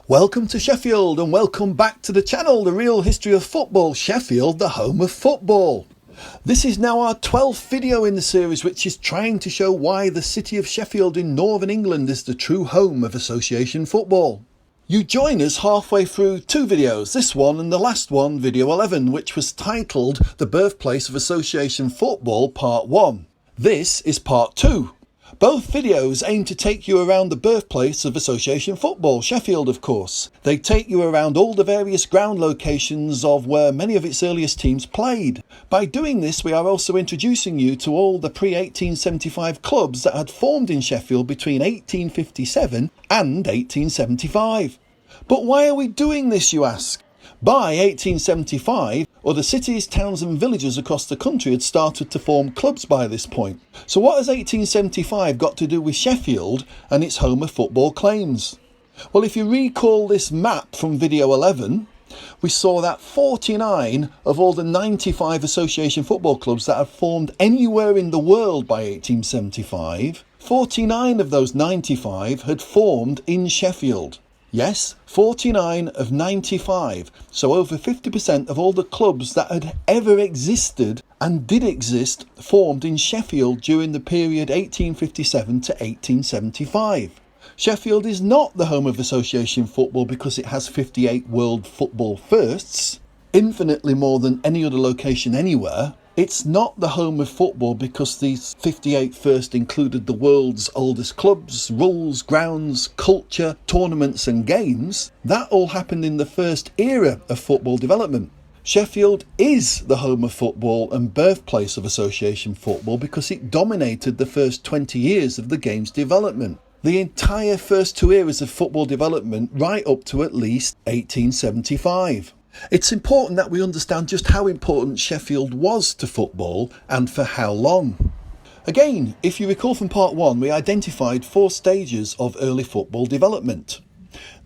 Welcome to Sheffield and welcome back to the channel, The Real History of Football, Sheffield, the home of football. This is now our 12th video in the series, which is trying to show why the city of Sheffield in Northern England is the true home of association football. You join us halfway through two videos, this one and the last one, video 11, which was titled The Birthplace of Association Football Part 1. This is Part 2. Both videos aim to take you around the birthplace of association football, Sheffield of course. They take you around all the various ground locations of where many of its earliest teams played. By doing this, we are also introducing you to all the pre-1875 clubs that had formed in Sheffield between 1857 and 1875. But why are we doing this, you ask? By 1875, other cities, towns and villages across the country had started to form clubs by this point. So what has 1875 got to do with Sheffield and its home of football claims? Well, if you recall this map from video 11, we saw that 49 of all the 95 association football clubs that had formed anywhere in the world by 1875, 49 of those 95 had formed in Sheffield. Yes, 49 of 95, so over 50% of all the clubs that had ever existed and did exist formed in Sheffield during the period 1857 to 1875. Sheffield is not the home of association football because it has 58 world football firsts, infinitely more than any other location anywhere. It's not the home of football because these 58 first included the world's oldest clubs, rules, grounds, culture, tournaments and games. That all happened in the first era of football development. Sheffield is the home of football and birthplace of association football because it dominated the first 20 years of the game's development. The entire first two eras of football development right up to at least 1875. It's important that we understand just how important Sheffield was to football and for how long. Again, if you recall from part 1, we identified 4 stages of early football development.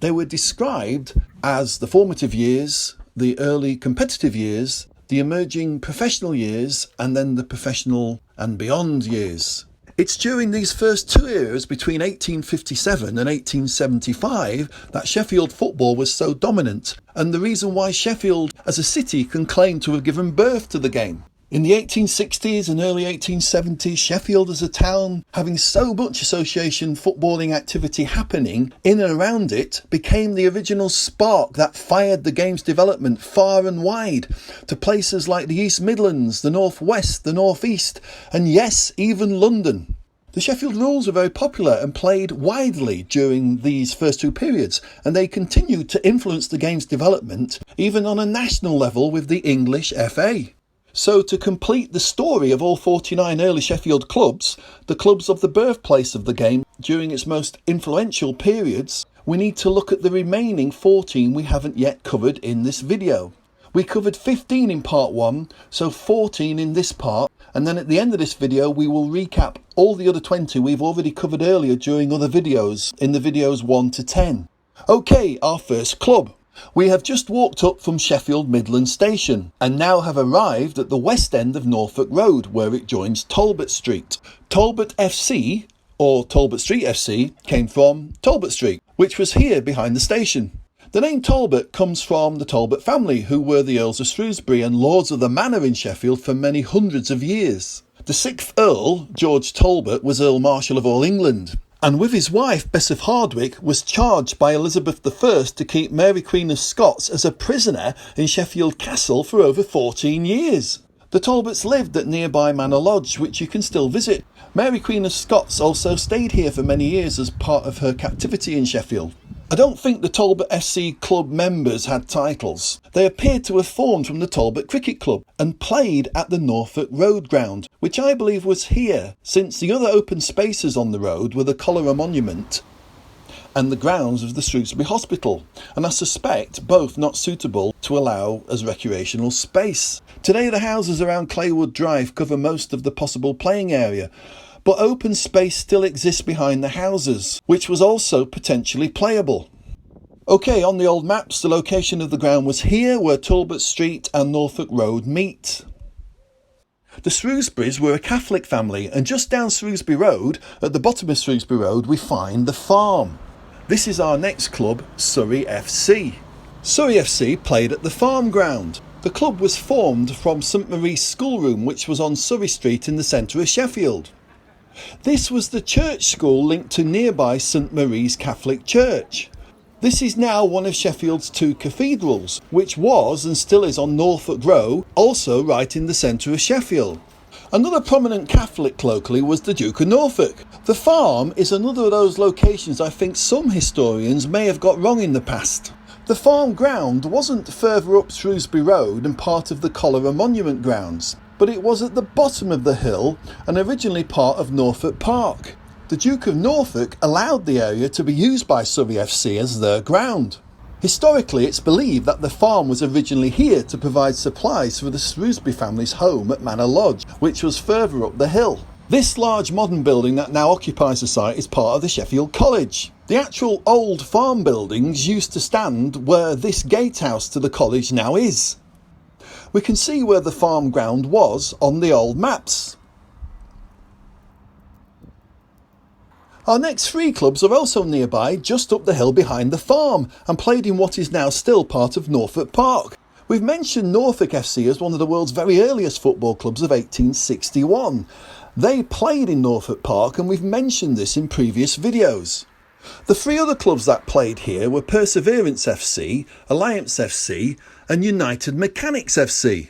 They were described as the formative years, the early competitive years, the emerging professional years, and then the professional and beyond years. It's during these first two eras between 1857 and 1875 that Sheffield football was so dominant, and the reason why Sheffield as a city can claim to have given birth to the game. In the 1860s and early 1870s, Sheffield as a town, having so much association footballing activity happening in and around it, became the original spark that fired the game's development far and wide to places like the East Midlands, the North West, the North East, and yes, even London. The Sheffield rules were very popular and played widely during these first two periods, and they continued to influence the game's development even on a national level with the English FA. So to complete the story of all 49 early Sheffield clubs, the clubs of the birthplace of the game during its most influential periods, we need to look at the remaining 14 we haven't yet covered in this video. We covered 15 in part 1, so 14 in this part, and then at the end of this video we will recap all the other 20 we've already covered earlier during other videos, in the videos 1 to 10. Okay, our first club. We have just walked up from Sheffield Midland Station and now have arrived at the west end of Norfolk Road where it joins Talbot Street. Talbot FC, or Talbot Street FC, came from Talbot Street, which was here behind the station. The name Talbot comes from the Talbot family, who were the Earls of Shrewsbury and Lords of the Manor in Sheffield for many hundreds of years. The 6th Earl, George Talbot, was Earl Marshal of all England, and with his wife, Bess of Hardwick, was charged by Elizabeth I to keep Mary Queen of Scots as a prisoner in Sheffield Castle for over 14 years. The Talbots lived at nearby Manor Lodge, which you can still visit. Mary Queen of Scots also stayed here for many years as part of her captivity in Sheffield. I don't think the Talbot FC club members had titles. They appeared to have formed from the Talbot Cricket Club and played at the Norfolk Road ground, which I believe was here, since the other open spaces on the road were the Cholera Monument and the grounds of the Shrewsbury Hospital, and I suspect both not suitable to allow as recreational space. Today the houses around Claywood Drive cover most of the possible playing area, but open space still exists behind the houses, which was also potentially playable. Okay, on the old maps, the location of the ground was here, where Talbot Street and Norfolk Road meet. The Shrewsburys were a Catholic family, and just down Shrewsbury Road, at the bottom of Shrewsbury Road, we find the farm. This is our next club, Surrey FC. Surrey FC played at the Farm Ground. The club was formed from St Marie's schoolroom, which was on Surrey Street in the centre of Sheffield. This was the church school linked to nearby St Marie's Catholic Church. This is now one of Sheffield's two cathedrals, which was and still is on Norfolk Row, also right in the centre of Sheffield. Another prominent Catholic locally was the Duke of Norfolk. The farm is another of those locations I think some historians may have got wrong in the past. The farm ground wasn't further up Shrewsbury Road and part of the Cholera Monument grounds, but it was at the bottom of the hill and originally part of Norfolk Park. The Duke of Norfolk allowed the area to be used by Surrey FC as their ground. Historically, it's believed that the farm was originally here to provide supplies for the Shrewsbury family's home at Manor Lodge, which was further up the hill. This large modern building that now occupies the site is part of the Sheffield College. The actual old farm buildings used to stand where this gatehouse to the college now is. We can see where the farm ground was on the old maps. Our next three clubs are also nearby, just up the hill behind the farm, and played in what is now still part of Norfolk Park. We've mentioned Norfolk FC as one of the world's very earliest football clubs of 1861. They played in Norfolk Park, and we've mentioned this in previous videos. The three other clubs that played here were Perseverance FC, Alliance FC and United Mechanics FC.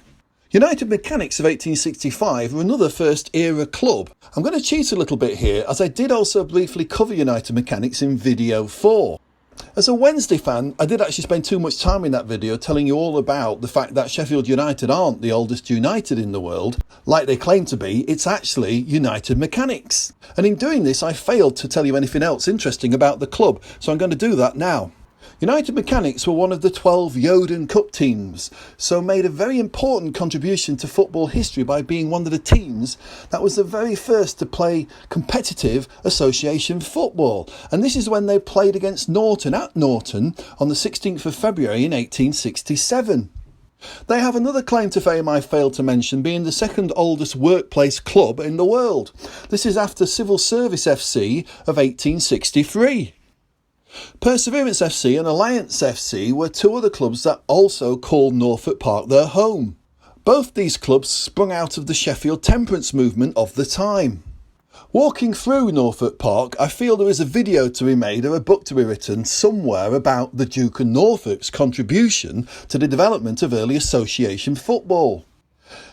United Mechanics of 1865 were another first era club. I'm going to cheat a little bit here, as I did also briefly cover United Mechanics in video 4. As a Wednesday fan, I did actually spend too much time in that video telling you all about the fact that Sheffield United aren't the oldest United in the world, like they claim to be. It's actually United Mechanics. And in doing this, I failed to tell you anything else interesting about the club, so I'm going to do that now. United Mechanics were one of the 12 Yoden Cup teams, so made a very important contribution to football history by being one of the teams that was the very first to play competitive association football. And this is when they played against Norton at Norton on the 16th of February in 1867. They have another claim to fame I failed to mention, being the second oldest workplace club in the world. This is after Civil Service FC of 1863. Perseverance FC and Alliance FC were two other clubs that also called Norfolk Park their home. Both these clubs sprung out of the Sheffield temperance movement of the time. Walking through Norfolk Park, I feel there is a video to be made or a book to be written somewhere about the Duke of Norfolk's contribution to the development of early association football.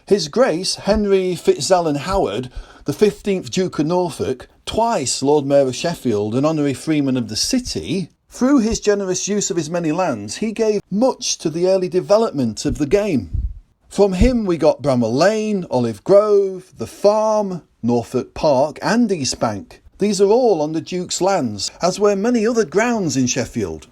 His Grace Henry Fitzalan Howard, the 15th Duke of Norfolk, twice Lord Mayor of Sheffield and honorary freeman of the city, through his generous use of his many lands, he gave much to the early development of the game. From him we got Bramwell Lane, Olive Grove, the Farm, Norfolk Park and East Bank. These are all on the Duke's lands, as were many other grounds in Sheffield.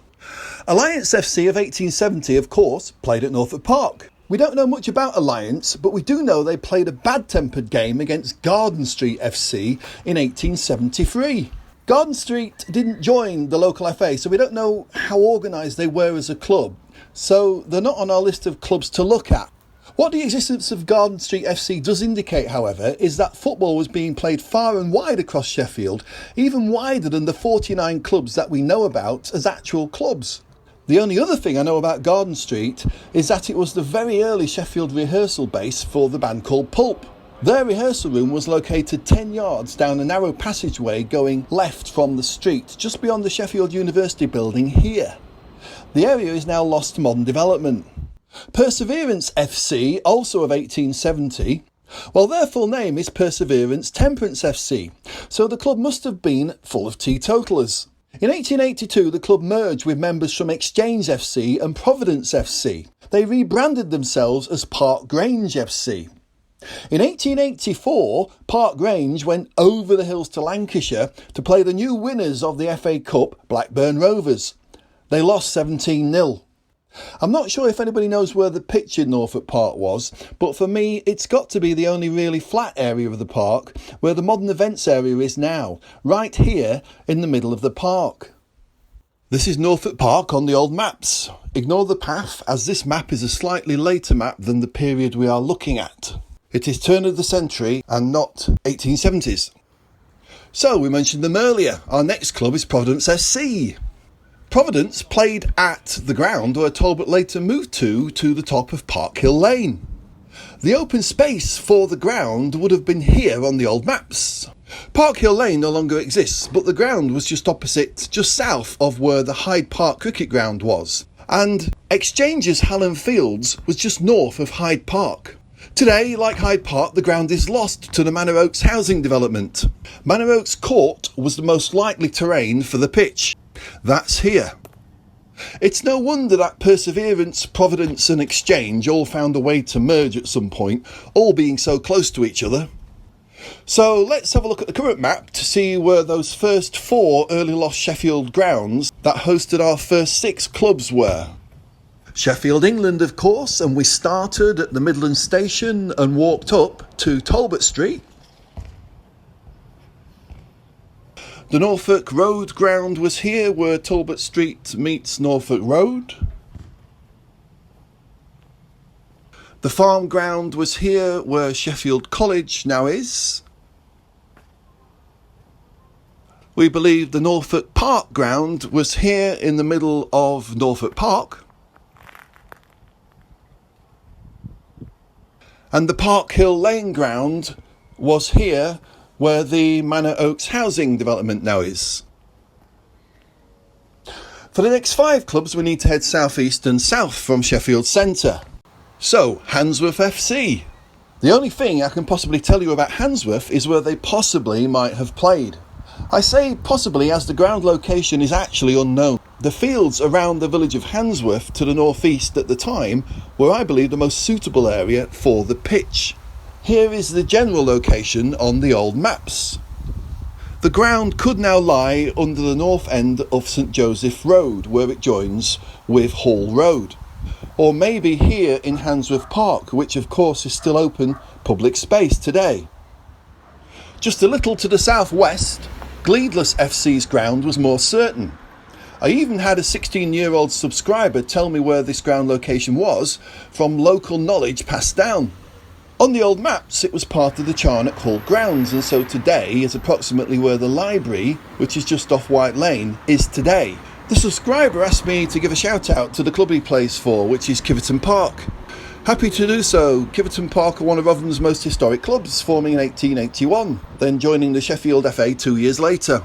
Alliance FC of 1870, of course, played at Norfolk Park. We don't know much about Alliance, but we do know they played a bad-tempered game against Garden Street FC in 1873. Garden Street didn't join the local FA, so we don't know how organised they were as a club, so they're not on our list of clubs to look at. What the existence of Garden Street FC does indicate, however, is that football was being played far and wide across Sheffield, even wider than the 49 clubs that we know about as actual clubs. The only other thing I know about Garden Street is that it was the very early Sheffield rehearsal base for the band called Pulp. Their rehearsal room was located 10 yards down a narrow passageway going left from the street, just beyond the Sheffield University building here. The area is now lost to modern development. Perseverance FC, also of 1870, well, their full name is Perseverance Temperance FC, so the club must have been full of teetotalers. In 1882, the club merged with members from Exchange FC and Providence FC. They rebranded themselves as Park Grange FC. In 1884, Park Grange went over the hills to Lancashire to play the new winners of the FA Cup, Blackburn Rovers. They lost 17-0. I'm not sure if anybody knows where the pitch in Norfolk Park was, but for me it's got to be the only really flat area of the park, where the modern events area is now, right here in the middle of the park. This is Norfolk Park on the old maps. Ignore the path, as this map is a slightly later map than the period we are looking at. It is turn of the century and not 1870s. So we mentioned them earlier. Our next club is Providence FC. Providence played at the ground where Talbot later moved to the top of Park Hill Lane. The open space for the ground would have been here on the old maps. Park Hill Lane no longer exists, but the ground was just opposite, just south of where the Hyde Park cricket ground was. And Exchange's Hallam Fields was just north of Hyde Park. Today, like Hyde Park, the ground is lost to the Manor Oaks housing development. Manor Oaks Court was the most likely terrain for the pitch. That's here. It's no wonder that Perseverance, Providence and Exchange all found a way to merge at some point, all being so close to each other. So let's have a look at the current map to see where those first 4 early lost Sheffield grounds that hosted our first 6 clubs were. Sheffield, England, of course, and we started at the Midland Station and walked up to Talbot Street. The Norfolk Road ground was here where Talbot Street meets Norfolk Road. The farm ground was here where Sheffield College now is. We believe the Norfolk Park ground was here in the middle of Norfolk Park. And the Park Hill Lane ground was here where the Manor Oaks housing development now is. For the next 5 clubs we need to head southeast and south from Sheffield Centre. So, Handsworth FC. The only thing I can possibly tell you about Handsworth is where they possibly might have played. I say possibly as the ground location is actually unknown. The fields around the village of Handsworth to the northeast at the time were, I believe, the most suitable area for the pitch. Here is the general location on the old maps. The ground could now lie under the north end of St Joseph Road, where it joins with Hall Road. Or maybe here in Handsworth Park, which of course is still open public space today. Just a little to the southwest, Gleedless FC's ground was more certain. I even had a 16-year-old subscriber tell me where this ground location was from local knowledge passed down. On the old maps it was part of the Charnock Hall grounds, and so today is approximately where the library, which is just off White Lane, is today. The subscriber asked me to give a shout out to the club he plays for, which is Kiverton Park. Happy to do so. Kiverton Park are one of Rotherham's most historic clubs, forming in 1881, then joining the Sheffield FA 2 years later.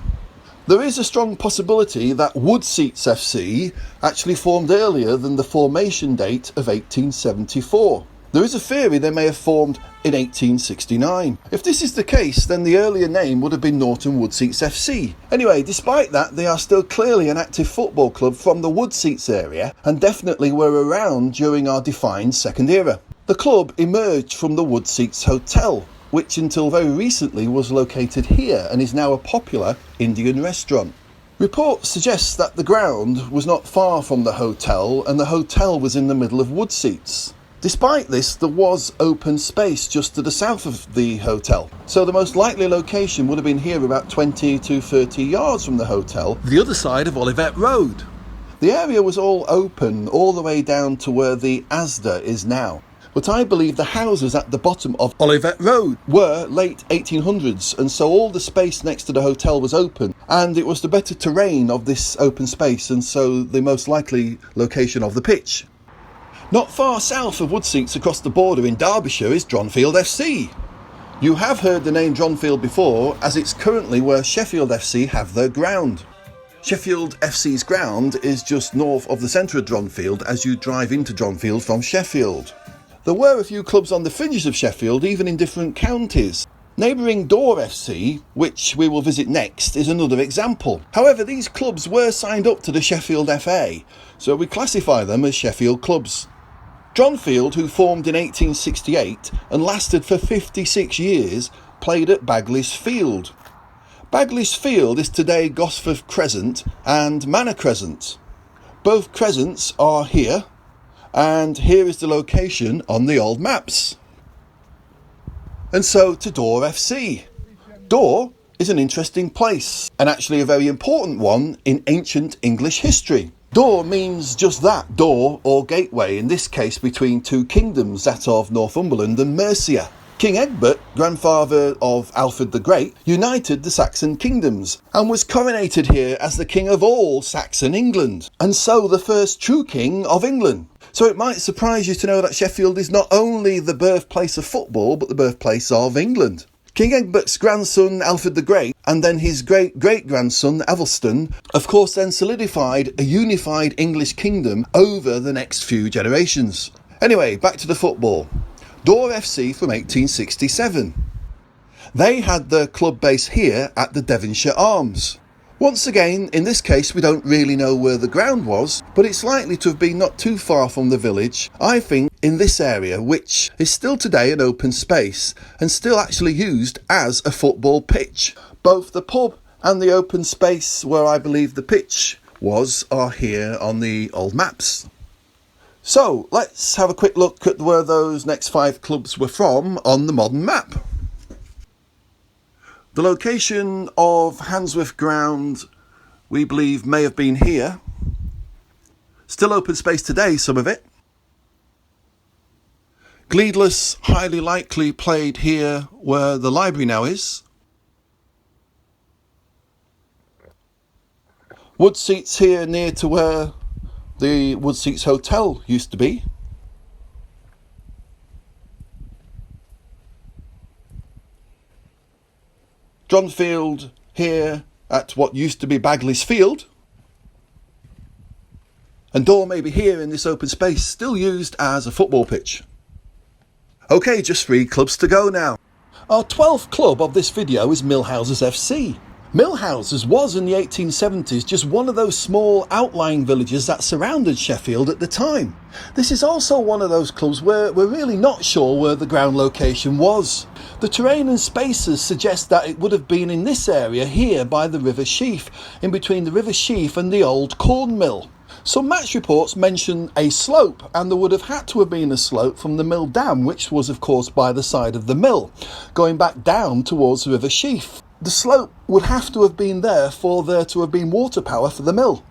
There is a strong possibility that Woodseats FC actually formed earlier than the formation date of 1874. There is a theory they may have formed in 1869. If this is the case, then the earlier name would have been Norton Woodseats FC. Anyway, despite that, they are still clearly an active football club from the Woodseats area and definitely were around during our defined second era. The club emerged from the Woodseats Hotel, which until very recently was located here and is now a popular Indian restaurant. Reports suggest that the ground was not far from the hotel and the hotel was in the middle of Woodseats. Despite this, there was open space just to the south of the hotel, so the most likely location would have been here about 20 to 30 yards from the hotel, the other side of Olivet Road. The area was all open all the way down to where the Asda is now, but I believe the houses at the bottom of Olivet Road were late 1800s, and so all the space next to the hotel was open, and it was the better terrain of this open space, and so the most likely location of the pitch. Not far south of Woodseats across the border in Derbyshire is Dronfield FC. You have heard the name Dronfield before, as it's currently where Sheffield FC have their ground. Sheffield FC's ground is just north of the centre of Dronfield as you drive into Dronfield from Sheffield. There were a few clubs on the fringes of Sheffield, even in different counties. Neighbouring Door FC, which we will visit next, is another example. However, these clubs were signed up to the Sheffield FA, so we classify them as Sheffield clubs. Dronfield, who formed in 1868 and lasted for 56 years, played at Bagley's Field. Bagley's Field is today Gosforth Crescent and Manor Crescent. Both crescents are here, and here is the location on the old maps. And so to Door FC. Door is an interesting place, and actually a very important one in ancient English history. Door means just that, door or gateway, in this case between two kingdoms, that of Northumberland and Mercia. King Egbert, grandfather of Alfred the Great, united the Saxon kingdoms and was coronated here as the king of all Saxon England, and so the first true king of England. So it might surprise you to know that Sheffield is not only the birthplace of football, but the birthplace of England. King Egbert's grandson Alfred the Great, and then his great-great-grandson Athelstan, of course then solidified a unified English kingdom over the next few generations. Anyway, back to the football. Dor FC from 1867. They had their club base here at the Devonshire Arms. Once again, in this case we don't really know where the ground was, but it's likely to have been not too far from the village, I think in this area, which is still today an open space and still actually used as a football pitch. Both the pub and the open space where I believe the pitch was are here on the old maps. So let's have a quick look at where those next 5 clubs were from on the modern map. The location of Handsworth Ground, we believe, may have been here. Still open space today, some of it. Gleedless highly likely played here where the library now is. Woodseats here near to where the Woodseats Hotel used to be. Dronfield here at what used to be Bagley's Field. And Dor may be here in this open space, still used as a football pitch. Okay, just 3 clubs to go now. Our 12th club of this video is Millhouses FC. Millhouses was in the 1870s just one of those small outlying villages that surrounded Sheffield at the time. This is also one of those clubs where we're really not sure where the ground location was. The terrain and spaces suggest that it would have been in this area here by the River Sheaf, in between the River Sheaf and the old corn mill. Some match reports mention a slope, and there would have had to have been a slope from the mill dam, which was of course by the side of the mill, going back down towards the River Sheaf. The slope would have to have been there for there to have been water power for the mill.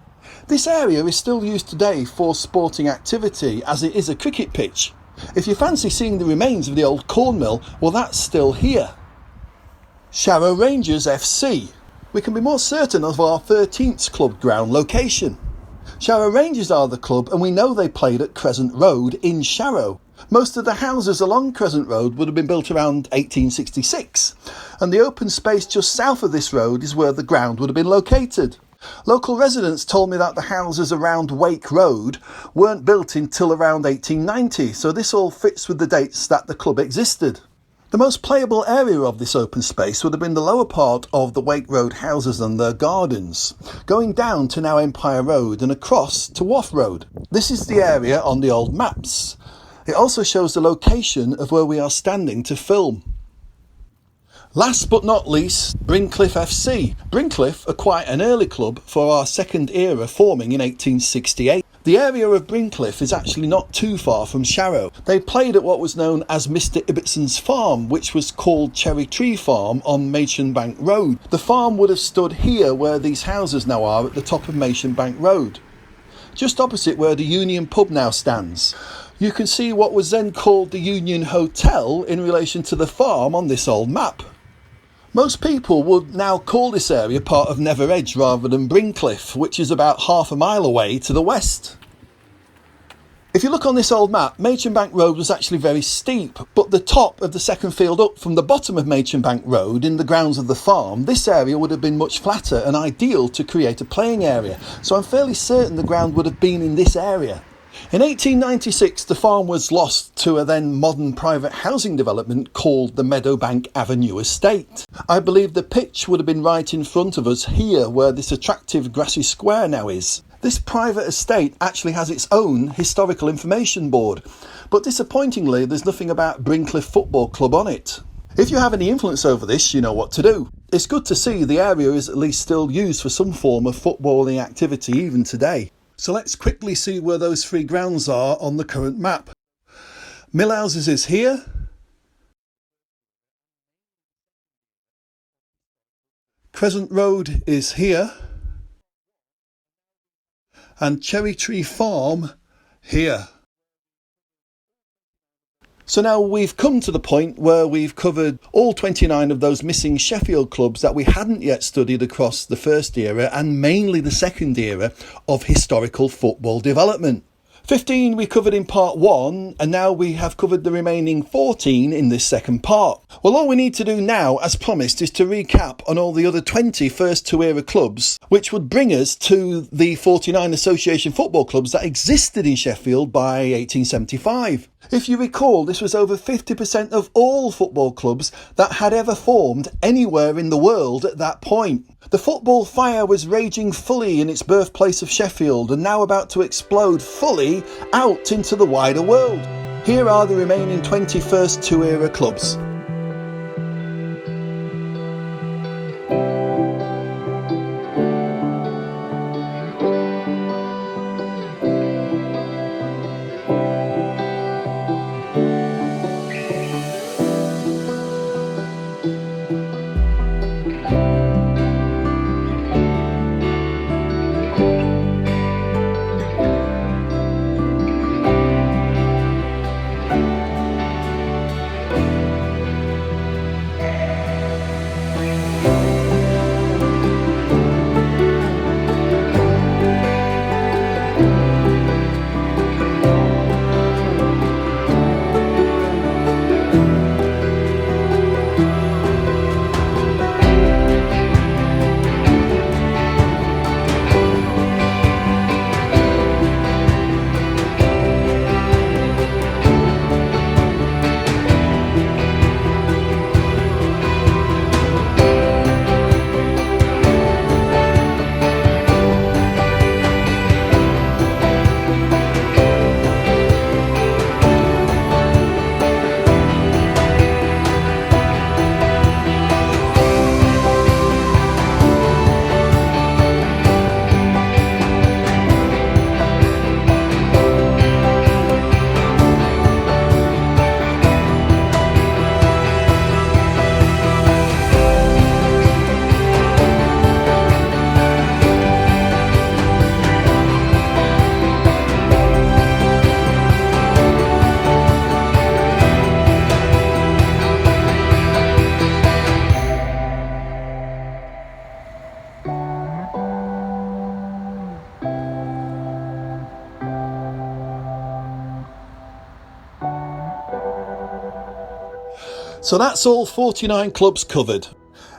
This area is still used today for sporting activity, as it is a cricket pitch. If you fancy seeing the remains of the old corn mill, well, that's still here. Sharrow Rangers FC. We can be more certain of our 13th club ground location. Sharrow Rangers are the club, and we know they played at Crescent Road in Sharrow. Most of the houses along Crescent Road would have been built around 1866, and the open space just south of this road is where the ground would have been located. Local residents told me that the houses around Wake Road weren't built until around 1890, so this all fits with the dates that the club existed. The most playable area of this open space would have been the lower part of the Wake Road houses and their gardens, going down to now Empire Road and across to Waff Road. This is the area on the old maps. It also shows the location of where we are standing to film. Last but not least, Brincliffe FC. Brincliffe are quite an early club for our second era, forming in 1868. The area of Brincliffe is actually not too far from Sharrow. They played at what was known as Mr Ibbetson's farm, which was called Cherry Tree Farm on Machin Bank Road. The farm would have stood here where these houses now are at the top of Machin Bank Road, just opposite where the Union pub now stands. You can see what was then called the Union Hotel in relation to the farm on this old map. Most people would now call this area part of Never Edge rather than Brincliffe, which is about half a mile away to the west. If you look on this old map, Machin Bank Road was actually very steep, but the top of the second field up from the bottom of Machin Bank Road in the grounds of the farm, this area would have been much flatter and ideal to create a playing area, so I'm fairly certain the ground would have been in this area. In 1896, the farm was lost to a then modern private housing development called the Meadowbank Avenue Estate. I believe the pitch would have been right in front of us here where this attractive grassy square now is. This private estate actually has its own historical information board, but disappointingly there's nothing about Brincliffe Football Club on it. If you have any influence over this, you know what to do. It's good to see the area is at least still used for some form of footballing activity even today. So let's quickly see where those 3 grounds are on the current map. Millhouses is here. Crescent Road is here. And Cherry Tree Farm here. So now we've come to the point where we've covered all 29 of those missing Sheffield clubs that we hadn't yet studied across the first era and mainly the second era of historical football development. 15 we covered in part 1, and now we have covered the remaining 14 in this second part. Well, all we need to do now, as promised, is to recap on all the other 20 first two era clubs, which would bring us to the 49 association football clubs that existed in Sheffield by 1875. If you recall, this was over 50% of all football clubs that had ever formed anywhere in the world at that point. The football fire was raging fully in its birthplace of Sheffield and now about to explode fully out into the wider world. Here are the remaining 20 first two era clubs. So that's all 49 clubs covered.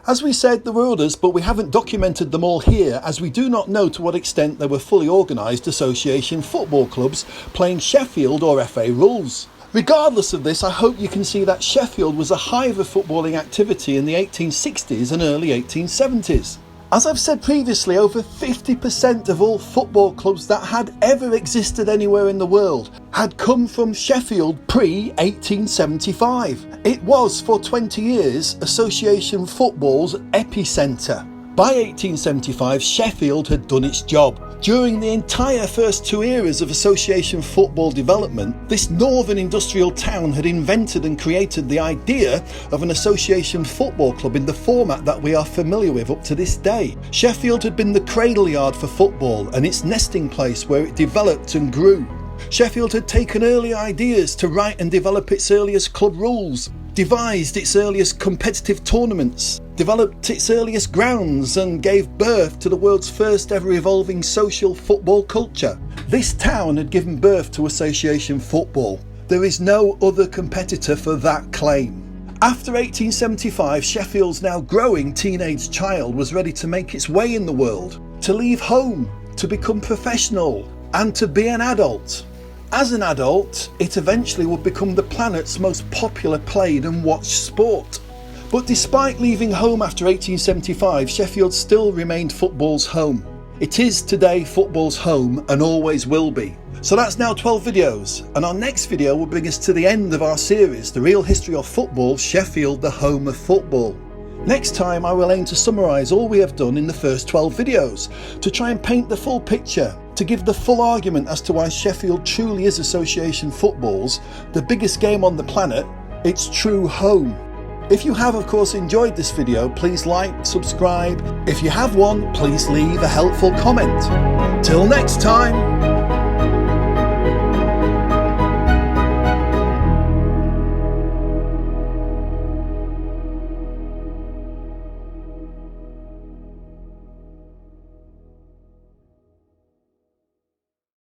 As we said, there were others, but we haven't documented them all here as we do not know to what extent they were fully organised association football clubs playing Sheffield or FA rules. Regardless of this, I hope you can see that Sheffield was a hive of footballing activity in the 1860s and early 1870s. As I've said previously, over 50% of all football clubs that had ever existed anywhere in the world had come from Sheffield pre-1875. It was, for 20 years, association football's epicentre. By 1875, Sheffield had done its job. During the entire first two eras of association football development, this northern industrial town had invented and created the idea of an association football club in the format that we are familiar with up to this day. Sheffield had been the cradle yard for football and its nesting place where it developed and grew. Sheffield had taken early ideas to write and develop its earliest club rules, devised its earliest competitive tournaments, developed its earliest grounds and gave birth to the world's first ever evolving social football culture. This town had given birth to association football. There is no other competitor for that claim. After 1875, Sheffield's now growing teenage child was ready to make its way in the world, to leave home, to become professional, and to be an adult. As an adult, it eventually would become the planet's most popular played and watched sport. But despite leaving home after 1875, Sheffield still remained football's home. It is today football's home and always will be. So that's now 12 videos, and our next video will bring us to the end of our series, The Real History of Football, Sheffield, the Home of Football. Next time I will aim to summarise all we have done in the first 12 videos, to try and paint the full picture, to give the full argument as to why Sheffield truly is association football's, the biggest game on the planet, its true home. If you have of course enjoyed this video, please like, subscribe. If you have one, please leave a helpful comment. Till next time.